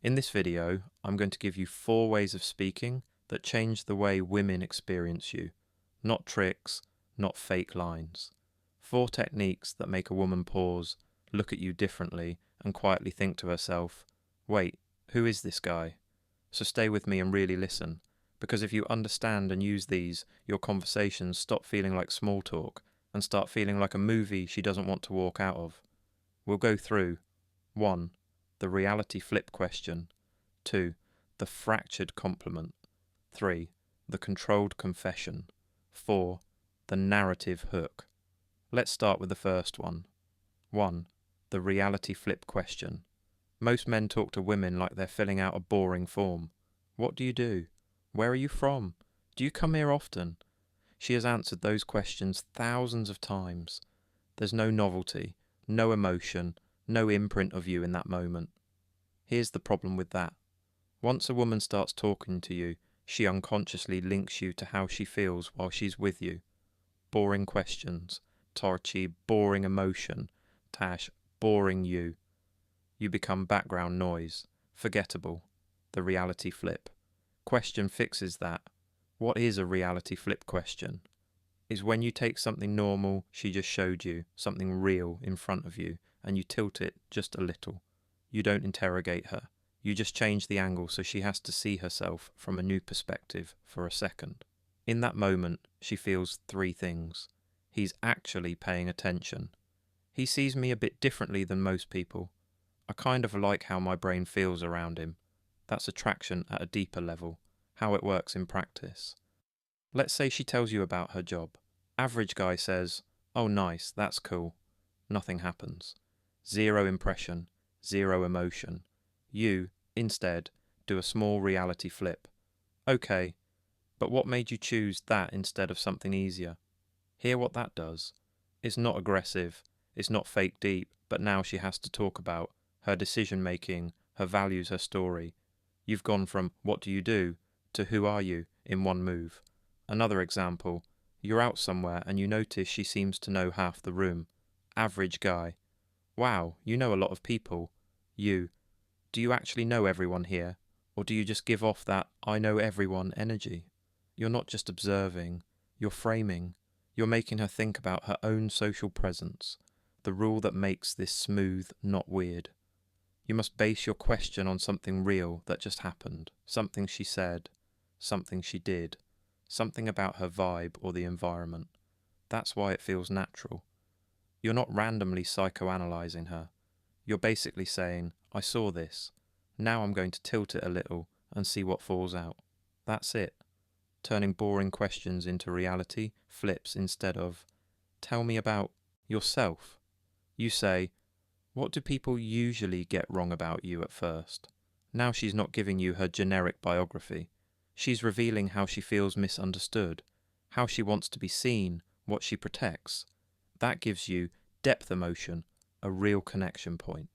In this video, I'm going to give you 4 ways of speaking that change the way women experience you. Not tricks, not fake lines. 4 techniques that make a woman pause, look at you differently, and quietly think to herself, wait, who is this guy? So stay with me and really listen, because if you understand and use these, your conversations stop feeling like small talk and start feeling like a movie she doesn't want to walk out of. We'll go through 1. The reality flip question. 2. The fractured compliment. 3. The controlled confession. 4. The narrative hook. Let's start with the first one. 1. The reality flip question. Most men talk to women like they're filling out a boring form. What do you do? Where are you from? Do you come here often? She has answered those questions thousands of times. There's no novelty, no emotion, no imprint of you in that moment. Here's the problem with that. Once a woman starts talking to you, she unconsciously links you to how she feels while she's with you. Boring questions, torchy, boring emotion, tash, boring you. You become background noise, forgettable, the reality flip. Question fixes that. What is a reality flip question? Is when you take something normal she just showed you, something real in front of you, and you tilt it just a little. You don't interrogate her. You just change the angle so she has to see herself from a new perspective for a second. In that moment, she feels 3 things. He's actually paying attention. He sees me a bit differently than most people. I kind of like how my brain feels around him. That's attraction at a deeper level, how it works in practice. Let's say she tells you about her job. Average guy says, "Oh nice, that's cool." Nothing happens. 0 impression, 0 emotion. You, instead, do a small reality flip. Okay, but what made you choose that instead of something easier? Hear what that does. It's not aggressive, it's not fake deep, but now she has to talk about her decision making, her values, her story. You've gone from what do you do to who are you in one move. Another example, you're out somewhere and you notice she seems to know half the room. Average guy. Wow, you know a lot of people. You. Do you actually know everyone here? Or do you just give off that I know everyone energy? You're not just observing, you're framing. You're making her think about her own social presence, the rule that makes this smooth, not weird. You must base your question on something real that just happened, something she said, something she did, something about her vibe or the environment. That's why it feels natural. You're not randomly psychoanalyzing her. You're basically saying, I saw this. Now I'm going to tilt it a little and see what falls out. That's it. Turning boring questions into reality flips instead of, tell me about yourself. You say, what do people usually get wrong about you at first? Now she's not giving you her generic biography. She's revealing how she feels misunderstood, how she wants to be seen, what she protects. That gives you depth emotion, a real connection point.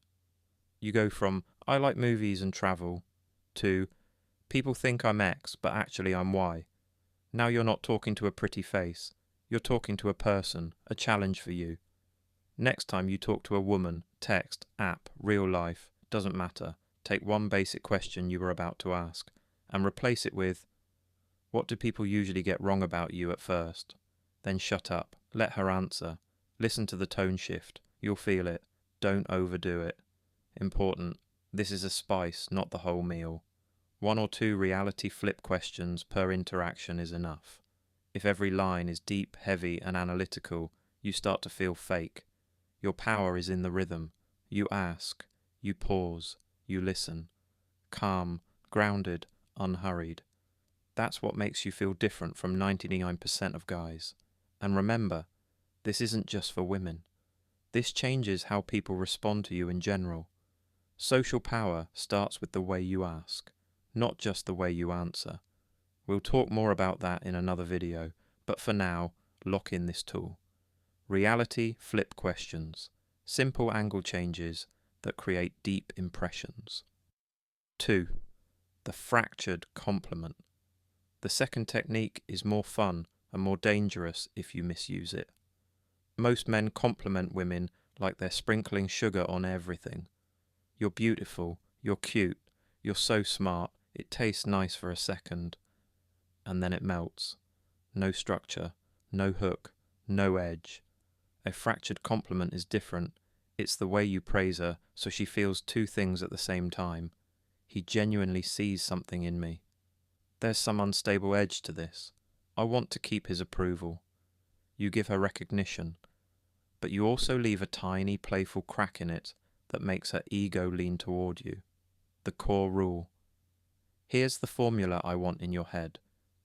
You go from, I like movies and travel, to, people think I'm X, but actually I'm Y. Now you're not talking to a pretty face. You're talking to a person, a challenge for you. Next time you talk to a woman, text, app, real life, doesn't matter. Take one basic question you were about to ask and replace it with, what do people usually get wrong about you at first? Then shut up. Let her answer. Listen to the tone shift. You'll feel it. Don't overdo it. Important. This is a spice, not the whole meal. 1 or 2 reality flip questions per interaction is enough. If every line is deep, heavy, and analytical, you start to feel fake. Your power is in the rhythm. You ask. You pause. You listen. Calm, grounded, unhurried. That's what makes you feel different from 99% of guys. And remember, this isn't just for women. This changes how people respond to you in general. Social power starts with the way you ask, not just the way you answer. We'll talk more about that in another video, but for now, lock in this tool. Reality flip questions. Simple angle changes that create deep impressions. 2. The fractured compliment. The second technique is more fun and more dangerous if you misuse it. Most men compliment women like they're sprinkling sugar on everything. You're beautiful, you're cute, You're so smart. It tastes nice for a second, and then it melts. No structure, no hook, no edge. A fractured compliment is different. It's the way you praise her, so she feels two things at the same time. He genuinely sees something in me. There's some unstable edge to this. I want to keep his approval. You give her recognition, but you also leave a tiny, playful crack in it that makes her ego lean toward you. The core rule. Here's the formula I want in your head.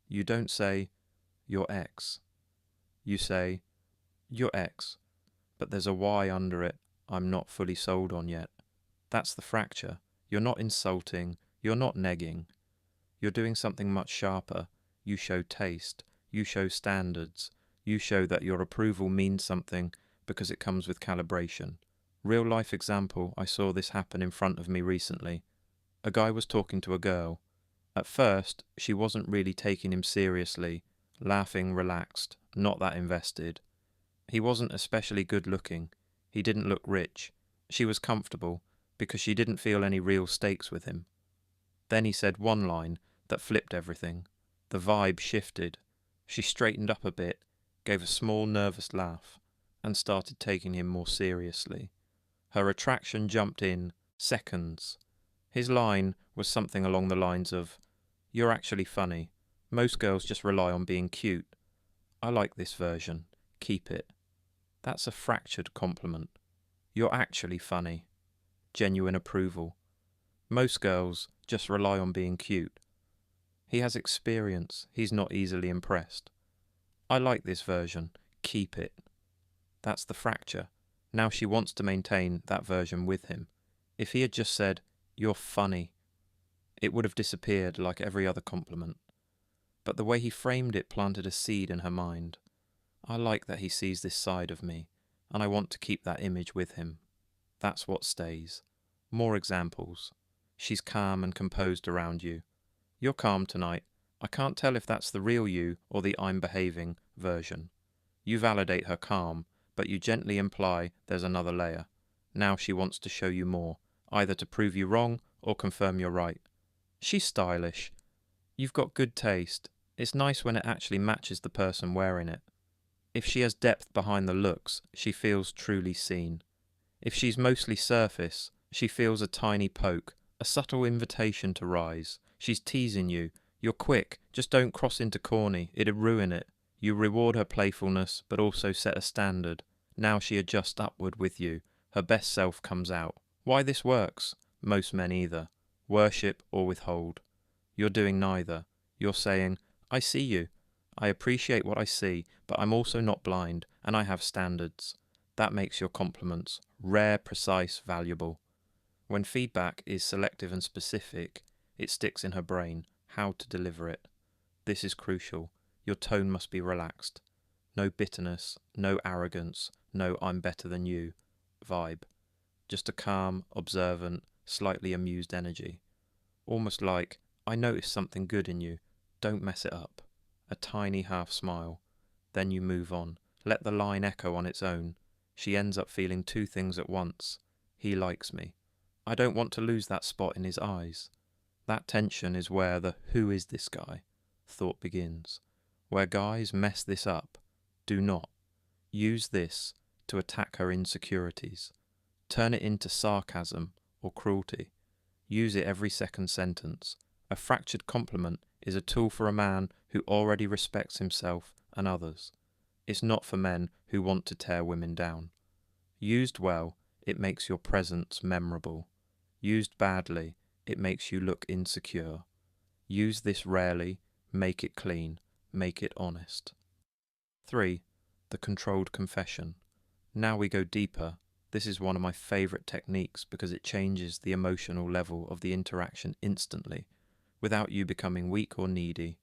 You don't say, "You're X." You say, "You're X, but there's a Y under it I'm not fully sold on yet." That's the fracture. You're not insulting, you're not negging. You're doing something much sharper. You show taste, you show standards, you show that your approval means something because it comes with calibration. Real life example, I saw this happen in front of me recently. A guy was talking to a girl. At first, she wasn't really taking him seriously, laughing, relaxed, not that invested. He wasn't especially good looking. He didn't look rich. She was comfortable because she didn't feel any real stakes with him. Then he said one line that flipped everything. The vibe shifted. She straightened up a bit, gave a small nervous laugh, and started taking him more seriously. Her attraction jumped in seconds. His line was something along the lines of, "You're actually funny. Most girls just rely on being cute. I like this version. Keep it." That's a fractured compliment. You're actually funny. Genuine approval. Most girls just rely on being cute. He has experience. He's not easily impressed. I like this version. Keep it. That's the fracture. Now she wants to maintain that version with him. If he had just said, "You're funny," it would have disappeared like every other compliment. But the way he framed it planted a seed in her mind. I like that he sees this side of me, and I want to keep that image with him. That's what stays. More examples. She's calm and composed around you. You're calm tonight. I can't tell if that's the real you or the "I'm behaving" version. You validate her calm, but you gently imply there's another layer. Now she wants to show you more, either to prove you wrong or confirm you're right. She's stylish. You've got good taste. It's nice when it actually matches the person wearing it. If she has depth behind the looks, she feels truly seen. If she's mostly surface, she feels a tiny poke, a subtle invitation to rise. She's teasing you. You're quick, just don't cross into corny, it'd ruin it. You reward her playfulness, but also set a standard. Now she adjusts upward with you. Her best self comes out. Why this works? Most men either. Worship or withhold. You're doing neither. You're saying, "I see you. I appreciate what I see, but I'm also not blind, and I have standards." That makes your compliments rare, precise, valuable. When feedback is selective and specific, it sticks in her brain, how to deliver it. This is crucial. Your tone must be relaxed. No bitterness, no arrogance, no "I'm better than you" vibe. Just a calm, observant, slightly amused energy. Almost like, "I noticed something good in you. Don't mess it up." A tiny half smile. Then you move on. Let the line echo on its own. She ends up feeling two things at once. He likes me. I don't want to lose that spot in his eyes. That tension is where the "who is this guy" thought begins. Where guys mess this up, do not. Use this to attack her insecurities. Turn it into sarcasm or cruelty. Use it every second sentence. A fractured compliment is a tool for a man who already respects himself and others. It's not for men who want to tear women down. Used well, it makes your presence memorable. Used badly, it makes you look insecure. Use this rarely, make it clean, make it honest. 3. The controlled confession. Now we go deeper. This is one of my favourite techniques because it changes the emotional level of the interaction instantly, without you becoming weak or needy.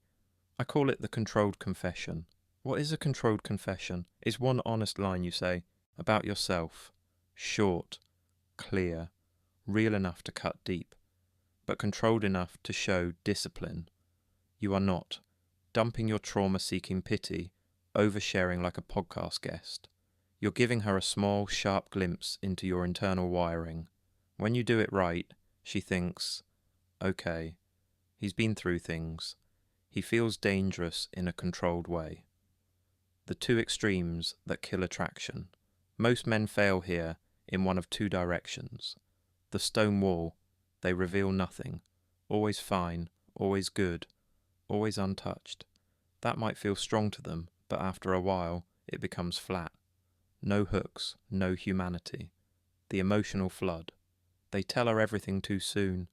I call it the controlled confession. What is a controlled confession? It's one honest line you say about yourself. Short, clear, real enough to cut deep, but controlled enough to show discipline. You are not dumping your trauma-seeking pity, oversharing like a podcast guest. You're giving her a small, sharp glimpse into your internal wiring. When you do it right, she thinks, Okay, he's been through things. He feels dangerous in a controlled way. The two extremes that kill attraction. Most men fail here in one of two directions. The stone wall, they reveal nothing, always fine, always good, always untouched. That might feel strong to them, but after a while it becomes flat. No hooks, no humanity. The emotional flood. They tell her everything too soon.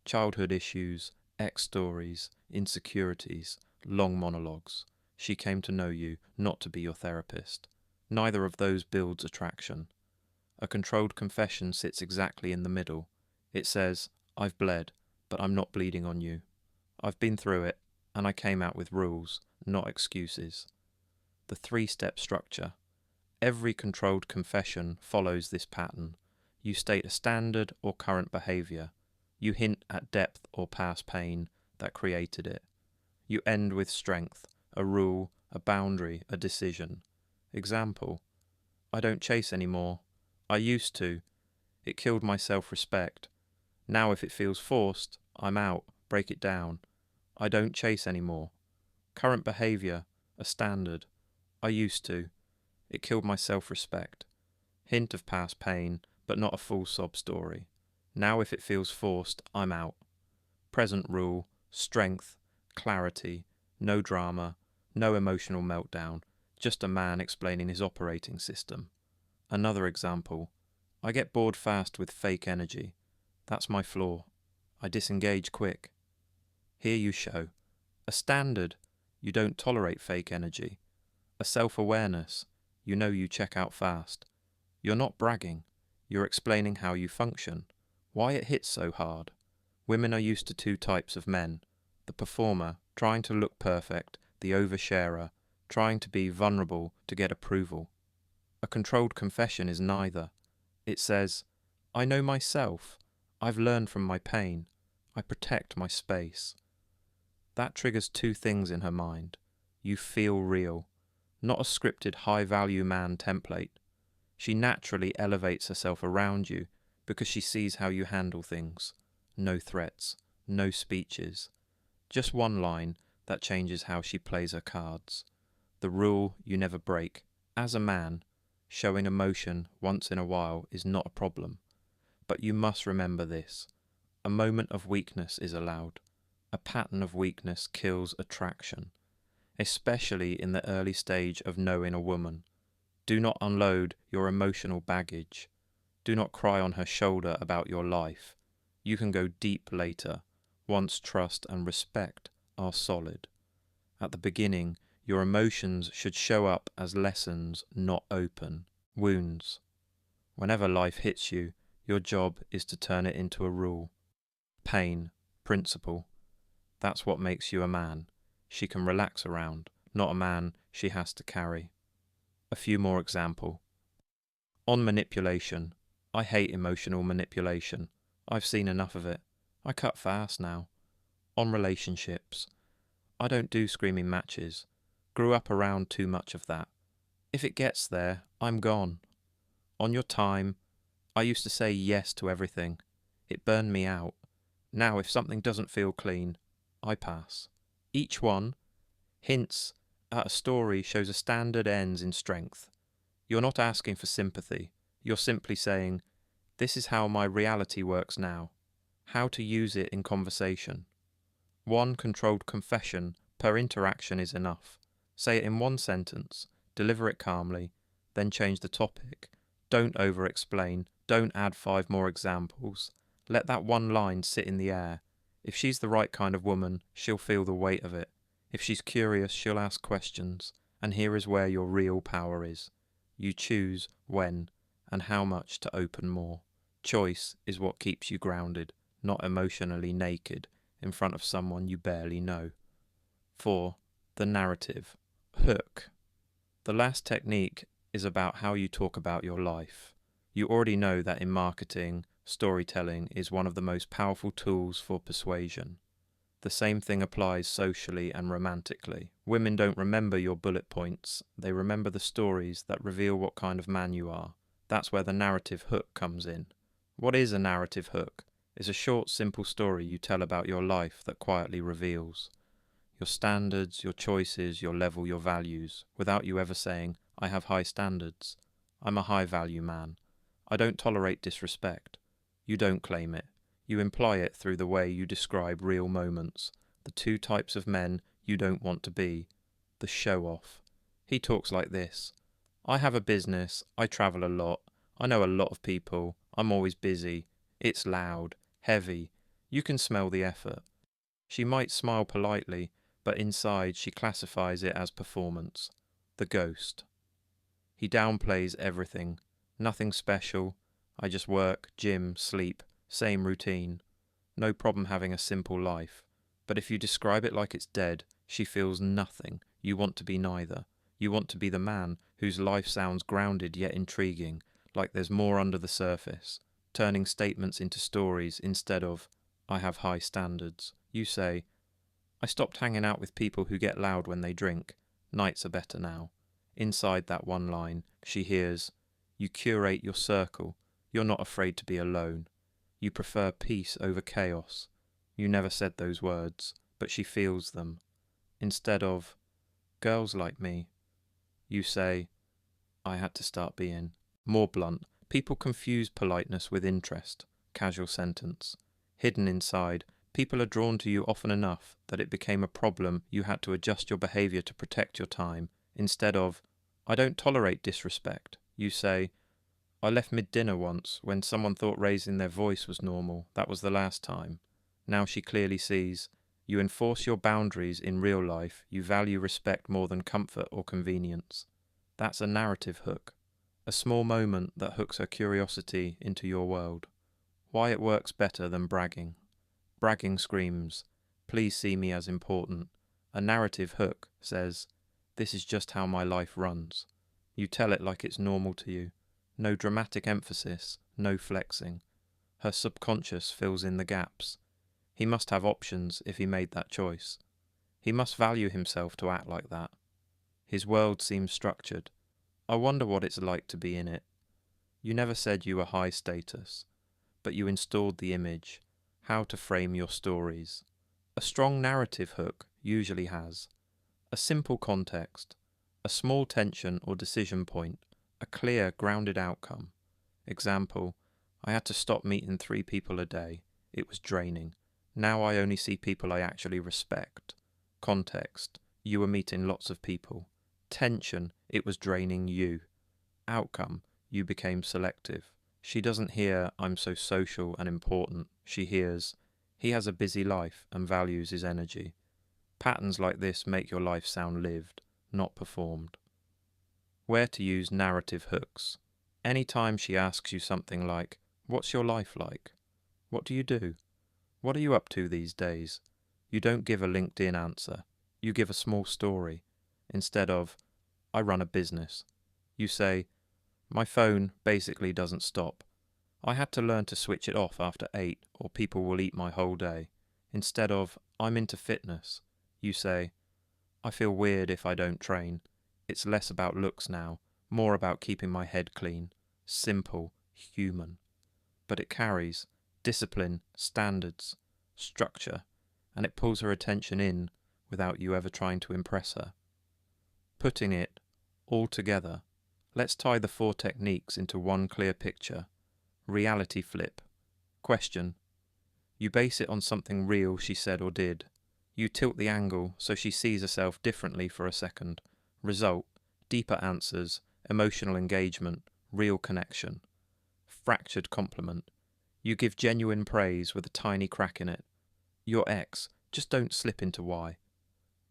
Childhood issues, ex-stories, insecurities, long monologues. She came to know you, not to be your therapist. Neither of those builds attraction. A controlled confession sits exactly in the middle. It says, I've bled, but I'm not bleeding on you. I've been through it, and I came out with rules, not excuses. The three-step structure. Every controlled confession follows this pattern. You state a standard or current behaviour. You hint at depth or past pain that created it. You end with strength, a rule, a boundary, a decision. Example: I don't chase anymore. I used to. It killed my self-respect. Now if it feels forced, I'm out, break it down. I don't chase anymore. Current behaviour, a standard. I used to. It killed my self-respect. Hint of past pain, but not a full sob story. Now if it feels forced, I'm out. Present rule, strength, clarity, no drama, no emotional meltdown, just a man explaining his operating system. Another example: I get bored fast with fake energy. That's my flaw. I disengage quick. Here you show a standard: you don't tolerate fake energy. A self-awareness: you know you check out fast. You're not bragging. You're explaining how you function, why it hits so hard. Women are used to two types of men: the performer, trying to look perfect, the oversharer, trying to be vulnerable to get approval. A controlled confession is neither. It says, I know myself. I've learned from my pain. I protect my space. That triggers two things in her mind. You feel real, not a scripted high-value man template. She naturally elevates herself around you because she sees how you handle things. No threats, no speeches. Just one line that changes how she plays her cards. The rule you never break. As a man, showing emotion once in a while is not a problem. But you must remember this. A moment of weakness is allowed. A pattern of weakness kills attraction, especially in the early stage of knowing a woman. Do not unload your emotional baggage. Do not cry on her shoulder about your life. You can go deep later, once trust and respect are solid. At the beginning, your emotions should show up as lessons, not open wounds. Whenever life hits you, your job is to turn it into a rule. Pain, principle. That's what makes you a man she can relax around, not a man she has to carry. A few more examples. On manipulation. I hate emotional manipulation. I've seen enough of it. I cut fast now. On relationships. I don't do screaming matches. Grew up around too much of that. If it gets there, I'm gone. On your time. I used to say yes to everything. It burned me out. Now if something doesn't feel clean, I pass. Each one hints at a story, shows a standard ends in strength. You're not asking for sympathy. You're simply saying, this is how my reality works now. How to use it in conversation. One controlled confession per interaction is enough. Say it in one sentence, deliver it calmly, then change the topic. Don't over-explain, don't add 5 more examples. Let that one line sit in the air. If she's the right kind of woman, she'll feel the weight of it. If she's curious, she'll ask questions. And here is where your real power is. You choose when and how much to open more. Choice is what keeps you grounded, not emotionally naked in front of someone you barely know. 4. The narrative. Hook. The last technique is about how you talk about your life. You already know that in marketing, storytelling is one of the most powerful tools for persuasion. The same thing applies socially and romantically. Women don't remember your bullet points, they remember the stories that reveal what kind of man you are. That's where the narrative hook comes in. What is a narrative hook? is a short, simple story you tell about your life that quietly reveals your standards, your choices, your level, your values, without you ever saying, I have high standards. I'm a high-value man. I don't tolerate disrespect. You don't claim it. You imply it through the way you describe real moments, the two types of men you don't want to be, the show-off. He talks like this. I have a business, I travel a lot, I know a lot of people, I'm always busy, it's loud, heavy, you can smell the effort. She might smile politely, but inside she classifies it as performance. The ghost. He downplays everything. Nothing special. I just work, gym, sleep, same routine. No problem having a simple life. But if you describe it like it's dead, she feels nothing. You want to be neither. You want to be the man whose life sounds grounded yet intriguing, like there's more under the surface, turning statements into stories instead of, I have high standards. You say, I stopped hanging out with people who get loud when they drink. Nights are better now. Inside that one line, she hears, you curate your circle. You're not afraid to be alone. You prefer peace over chaos. You never said those words, but she feels them. Instead of, girls like me, you say, I had to start being more blunt. People confuse politeness with interest. Casual sentence. Hidden inside, people are drawn to you often enough that it became a problem you had to adjust your behaviour to protect your time. Instead of, I don't tolerate disrespect, you say, I left mid-dinner once when someone thought raising their voice was normal. That was the last time. Now she clearly sees, you enforce your boundaries in real life. You value respect more than comfort or convenience. That's a narrative hook. A small moment that hooks her curiosity into your world. Why it works better than bragging. Bragging screams, please see me as important. A narrative hook says, this is just how my life runs. You tell it like it's normal to you. No dramatic emphasis, no flexing. Her subconscious fills in the gaps. He must have options if he made that choice. He must value himself to act like that. His world seems structured. I wonder what it's like to be in it. You never said you were high status, but you installed the image, how to frame your stories. A strong narrative hook usually has a simple context, a small tension or decision point, a clear, grounded outcome. Example, I had to stop meeting 3 people a day. It was draining. Now I only see people I actually respect. Context, you were meeting lots of people. Tension, it was draining you. Outcome, you became selective. She doesn't hear, I'm so social and important. She hears, he has a busy life and values his energy. Patterns like this make your life sound lived, not performed. Where to use narrative hooks. Anytime she asks you something like, what's your life like? What do you do? What are you up to these days? You don't give a LinkedIn answer. You give a small story. Instead of, I run a business. You say, my phone basically doesn't stop. I had to learn to switch it off after 8 or people will eat my whole day. Instead of, I'm into fitness. You say, I feel weird if I don't train. It's less about looks now, more about keeping my head clean. Simple, human. But it carries discipline, standards, structure, and it pulls her attention in without you ever trying to impress her. Putting it all together, let's tie the 4 techniques into one clear picture. Reality flip. Question. You base it on something real she said or did. You tilt the angle so she sees herself differently for a second. Result. Deeper answers, emotional engagement, real connection. Fractured compliment. You give genuine praise with a tiny crack in it. Your X, just don't slip into Y.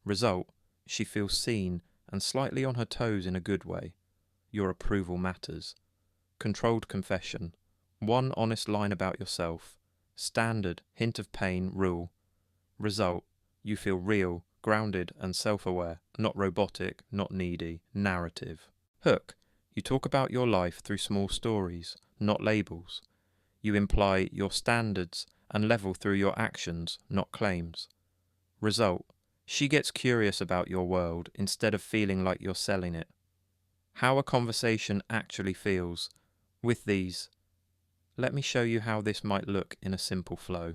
Result. She feels seen and slightly on her toes in a good way. Your approval matters. Controlled confession. One honest line about yourself. Standard, hint of pain, rule. Result. You feel real, grounded and self-aware, not robotic, not needy. Narrative. Hook. You talk about your life through small stories, not labels. You imply your standards and level through your actions, not claims. Result. She gets curious about your world instead of feeling like you're selling it. How a conversation actually feels. With these Let me show you how this might look in a simple flow.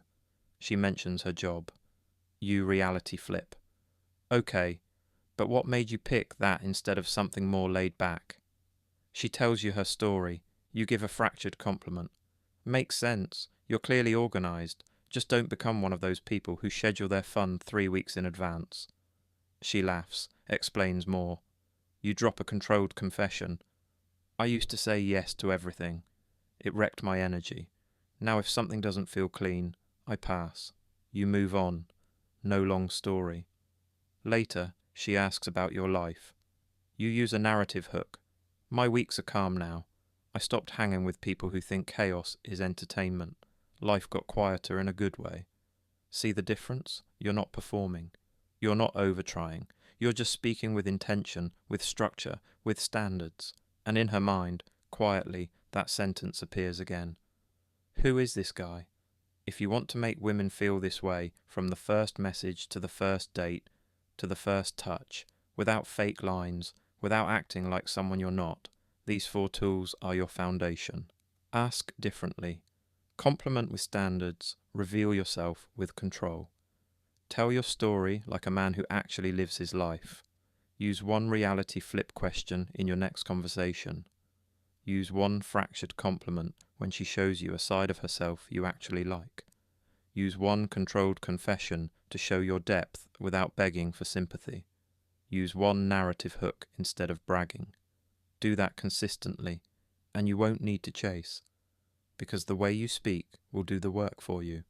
She mentions her job. You reality flip. Okay, but what made you pick that instead of something more laid back? She tells you her story. You give a fractured compliment. Makes sense. You're clearly organised. Just don't become one of those people who schedule their fun 3 weeks in advance. She laughs, explains more. You drop a controlled confession. I used to say yes to everything. It wrecked my energy. Now if something doesn't feel clean, I pass. You move on. No long story. Later, she asks about your life. You use a narrative hook. My weeks are calm now. I stopped hanging with people who think chaos is entertainment. Life got quieter in a good way. See the difference? You're not performing. You're not over-trying. You're just speaking with intention, with structure, with standards. And in her mind, quietly, that sentence appears again. Who is this guy? If you want to make women feel this way, from the first message to the first date, to the first touch, without fake lines, without acting like someone you're not, these 4 tools are your foundation. Ask differently. Compliment with standards. Reveal yourself with control. Tell your story like a man who actually lives his life. Use one reality flip question in your next conversation. Use one fractured compliment when she shows you a side of herself you actually like. Use one controlled confession to show your depth without begging for sympathy. Use one narrative hook instead of bragging. Do that consistently, and you won't need to chase, because the way you speak will do the work for you.